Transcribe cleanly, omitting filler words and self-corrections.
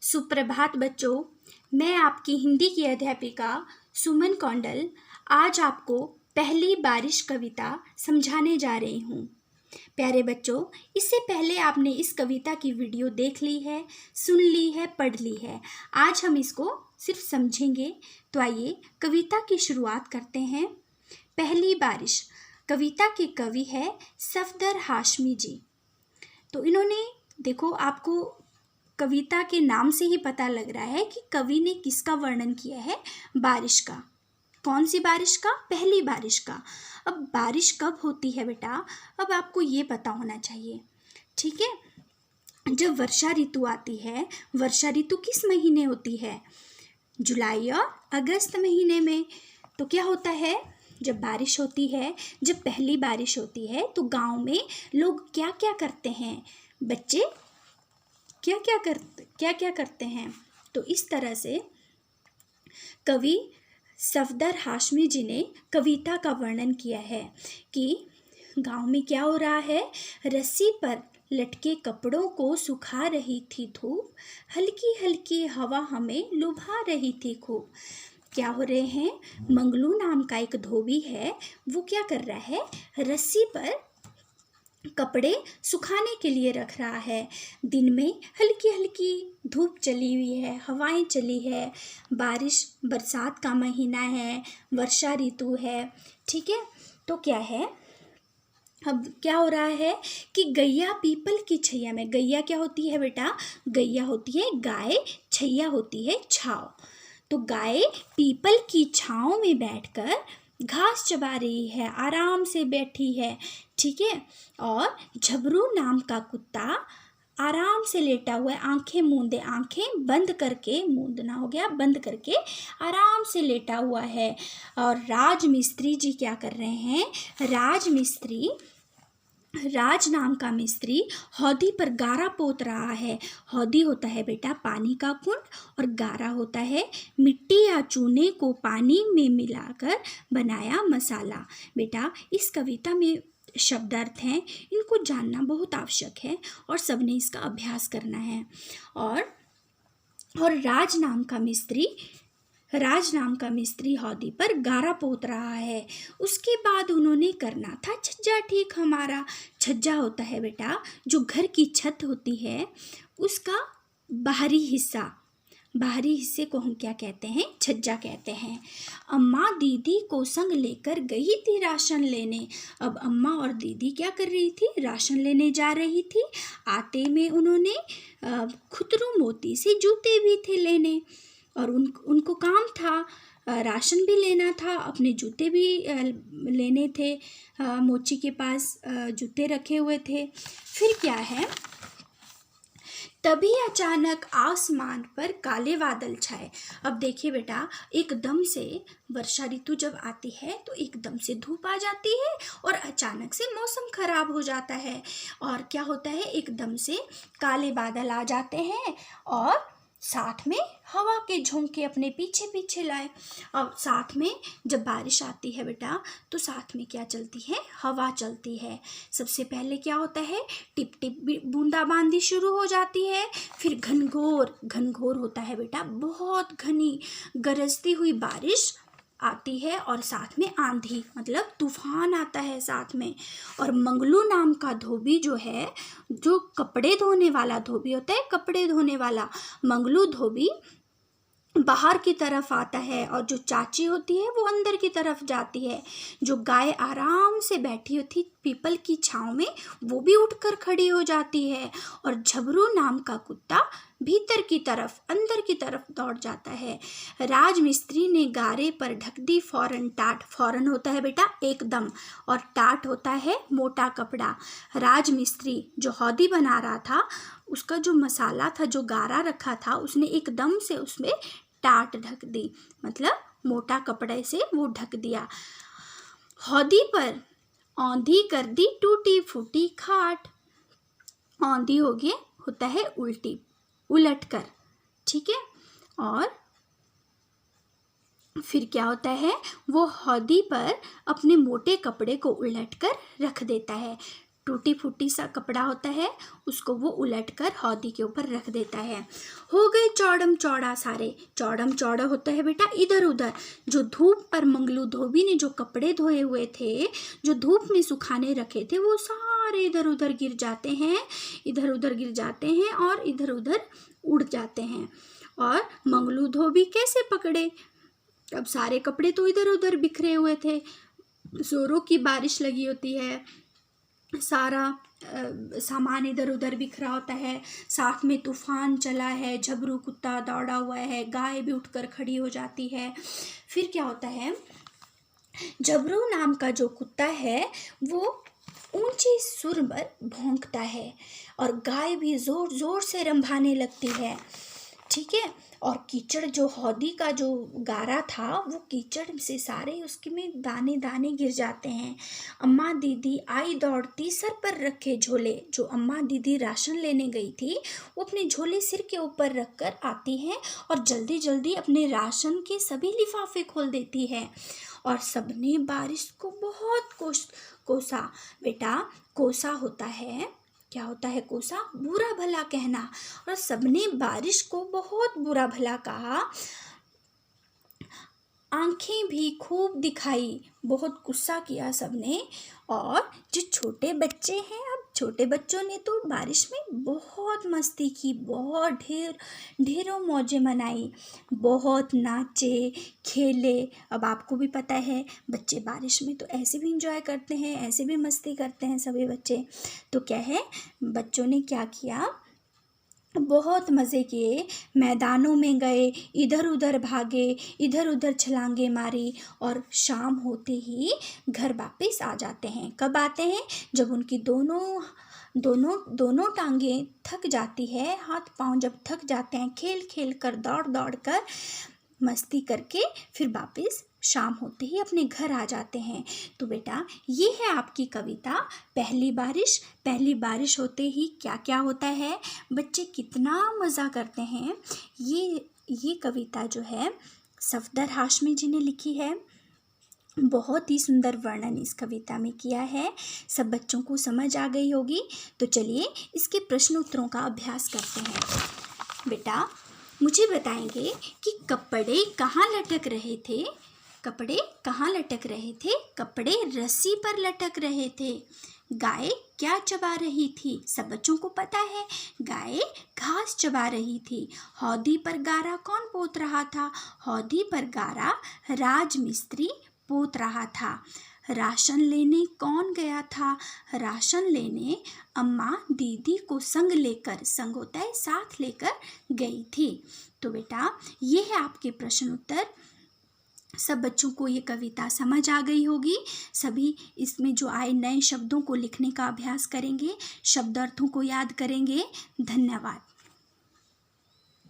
सुप्रभात बच्चों, मैं आपकी हिंदी की अध्यापिका सुमन कौंडल आज आपको पहली बारिश कविता समझाने जा रही हूँ। प्यारे बच्चों, इससे पहले आपने इस कविता की वीडियो देख ली है, सुन ली है, पढ़ ली है। आज हम इसको सिर्फ समझेंगे। तो आइए कविता की शुरुआत करते हैं। पहली बारिश कविता के कवि है सफदर हाशमी जी। तो इन्होंने देखो, आपको कविता के नाम से ही पता लग रहा है कि कवि ने किसका वर्णन किया है, बारिश का। कौन सी बारिश का? पहली बारिश का। अब बारिश कब होती है बेटा, अब आपको ये पता होना चाहिए, ठीक है। जब वर्षा ऋतु आती है, वर्षा ऋतु किस महीने होती है? जुलाई और अगस्त महीने में। तो क्या होता है, जब बारिश होती है, जब पहली बारिश होती है, तो गांव में लोग क्या क्या करते हैं? बच्चे क्या क्या करते हैं? तो इस तरह से कवि सफदर हाशमी जी ने कविता का वर्णन किया है कि गांव में क्या हो रहा है। रस्सी पर लटके कपड़ों को सुखा रही थी धूप, हल्की हल्की हवा हमें लुभा रही थी खूब। क्या हो रहे हैं? मंगलू नाम का एक धोबी है, वो क्या कर रहा है, रस्सी पर कपड़े सुखाने के लिए रख रहा है। दिन में हल्की हल्की धूप चली हुई है, हवाएं चली है, बारिश बरसात का महीना है, वर्षा ऋतु है, ठीक है। तो क्या है, अब क्या हो रहा है कि गैया पीपल की छैया में, गैया क्या होती है बेटा? गैया होती है गाय, छैया होती है छाव। तो गाय पीपल की छाव में बैठकर घास चबा रही है, आराम से बैठी है, ठीक है। और झबरू नाम का कुत्ता आराम से लेटा हुआ है, आंखें मूंदे, आंखें बंद करके, मूंदना हो गया, बंद करके आराम से लेटा हुआ है। और राज मिस्त्री जी क्या कर रहे हैं? राज नाम का मिस्त्री हौदी पर गारा पोत रहा है। हौदी होता है बेटा पानी का कुंड, और गारा होता है मिट्टी या चूने को पानी में मिलाकर बनाया मसाला। बेटा इस कविता में शब्दार्थ हैं, इनको जानना बहुत आवश्यक है और सबने इसका अभ्यास करना है। और राज नाम का मिस्त्री हौदी पर गारा पोत रहा है। उसके बाद उन्होंने करना था छज्जा ठीक हमारा। छज्जा होता है बेटा जो घर की छत होती है, उसका बाहरी हिस्से को हम क्या कहते हैं? छज्जा कहते हैं। अम्मा दीदी को संग लेकर गई थी राशन लेने। अब अम्मा और दीदी क्या कर रही थी? राशन लेने जा रही थी। आते में उन्होंने खुतरू मोती से जूते भी थे लेने, और उनको काम था, राशन भी लेना था, अपने जूते भी लेने थे। मोची के पास जूते रखे हुए थे। फिर क्या है, तभी अचानक आसमान पर काले बादल छाए। अब देखिए बेटा, एकदम से वर्षा ऋतु जब आती है तो एकदम से धूप आ जाती है और अचानक से मौसम खराब हो जाता है। और क्या होता है, एकदम से काले बादल आ जाते हैं और साथ में हवा के झोंके अपने पीछे पीछे लाए। और साथ में जब बारिश आती है बेटा, तो साथ में क्या चलती है? हवा चलती है। सबसे पहले क्या होता है, टिप टिप बूंदाबांदी शुरू हो जाती है। फिर घनघोर होता है बेटा, बहुत घनी गरजती हुई बारिश आती है, और साथ में आंधी मतलब तूफान आता है साथ में। और मंगलू नाम का धोबी जो है, जो कपड़े धोने वाला धोबी होता है, कपड़े धोने वाला मंगलू धोबी बाहर की तरफ आता है, और जो चाची होती है वो अंदर की तरफ जाती है। जो गाय आराम से बैठी होती पीपल की छांव में, वो भी उठकर खड़ी हो जाती है। और झबरू नाम का कुत्ता भीतर की तरफ, अंदर की तरफ दौड़ जाता है। राज मिस्त्री ने गारे पर ढक दी फौरन टाट। फौरन होता है बेटा एकदम, और टाट होता है मोटा कपड़ा। राज मिस्त्री जो हौदी बना रहा था, उसका जो मसाला था, जो गारा रखा था, उसने एकदम से उसमें टाट ढक दी, मतलब मोटा कपड़े से वो ढक दिया। हौदी पर औंधी कर दी टूटी फूटी खाट। औंधी हो गया, होता है उल्टी, उलट कर, ठीक है। और फिर क्या होता है, वो हौदी पर अपने मोटे कपड़े को उलट कर रख देता है। टूटी फूटी सा कपड़ा होता है, उसको वो उलटकर हौदी के ऊपर रख देता है। हो गए चौड़म चौड़ा सारे। चौड़म चौड़ा होता है बेटा इधर उधर। जो धूप पर मंगलू धोबी ने जो कपड़े धोए हुए थे, जो धूप में सुखाने रखे थे, वो सारे इधर उधर गिर जाते हैं, इधर उधर गिर जाते हैं और इधर उधर उड़ जाते हैं। और मंगलू धोबी कैसे पकड़े? अब सारे कपड़े तो इधर उधर बिखरे हुए थे, जोरों की बारिश लगी होती है, सारा सामान इधर उधर बिखरा होता है, साथ में तूफान चला है, झबरू कुत्ता दौड़ा हुआ है, गाय भी उठकर खड़ी हो जाती है। फिर क्या होता है, झबरू नाम का जो कुत्ता है वो ऊंचे सुर पर भौंकता है और गाय भी जोर जोर से रंभाने लगती है। ठीक है, और कीचड़ जो हौदी का जो गारा था, वो कीचड़ से सारे उसके में दाने दाने गिर जाते हैं। अम्मा दीदी आई दौड़ती, सर पर रखे झोले। जो अम्मा दीदी राशन लेने गई थी, वो अपने झोले सिर के ऊपर रखकर आती हैं और जल्दी जल्दी अपने राशन के सभी लिफाफे खोल देती है। और सबने बारिश को बहुत कोसा। बेटा कोसा होता है, क्या होता है कोसा? बुरा भला कहना। और सबने बारिश को बहुत बुरा भला कहा, आंखें भी खूब दिखाई, बहुत गुस्सा किया सबने। और जो छोटे बच्चे हैं, अब छोटे बच्चों ने तो बारिश में बहुत मस्ती की, बहुत ढेरों मौजें मनाई, बहुत नाचे खेले। अब आपको भी पता है बच्चे बारिश में तो ऐसे भी इंजॉय करते हैं, ऐसे भी मस्ती करते हैं सभी बच्चे। तो क्या है, बच्चों ने क्या किया, बहुत मज़े किए, मैदानों में गए, इधर उधर भागे, इधर उधर छलांगे मारी और शाम होते ही घर वापस आ जाते हैं। कब आते हैं? जब उनकी दोनों टांगें थक जाती है, हाथ पांव जब थक जाते हैं, खेल खेल कर दौड़ दौड़ कर मस्ती करके फिर वापस शाम होते ही अपने घर आ जाते हैं। तो बेटा ये है आपकी कविता पहली बारिश। पहली बारिश होते ही क्या क्या होता है, बच्चे कितना मज़ा करते हैं। ये कविता जो है सफदर हाशमी जी ने लिखी है। बहुत ही सुंदर वर्णन इस कविता में किया है। सब बच्चों को समझ आ गई होगी। तो चलिए इसके प्रश्न उत्तरों का अभ्यास करते हैं। बेटा मुझे बताएंगे कि कपड़े कहाँ लटक रहे थे? कपड़े कहाँ लटक रहे थे? कपड़े रस्सी पर लटक रहे थे। गाय क्या चबा रही थी? सब बच्चों को पता है, गाय घास चबा रही थी। हौदी पर गारा कौन पोत रहा था? हौदी पर गारा राजमिस्त्री पोत रहा था। राशन लेने कौन गया था? राशन लेने अम्मा दीदी को संग लेकर, संग होता है साथ लेकर गई थी। तो बेटा ये है आपके प्रश्न उत्तर। सब बच्चों को ये कविता समझ आ गई होगी। सभी इसमें जो आए नए शब्दों को लिखने का अभ्यास करेंगे, शब्दार्थों को याद करेंगे। धन्यवाद।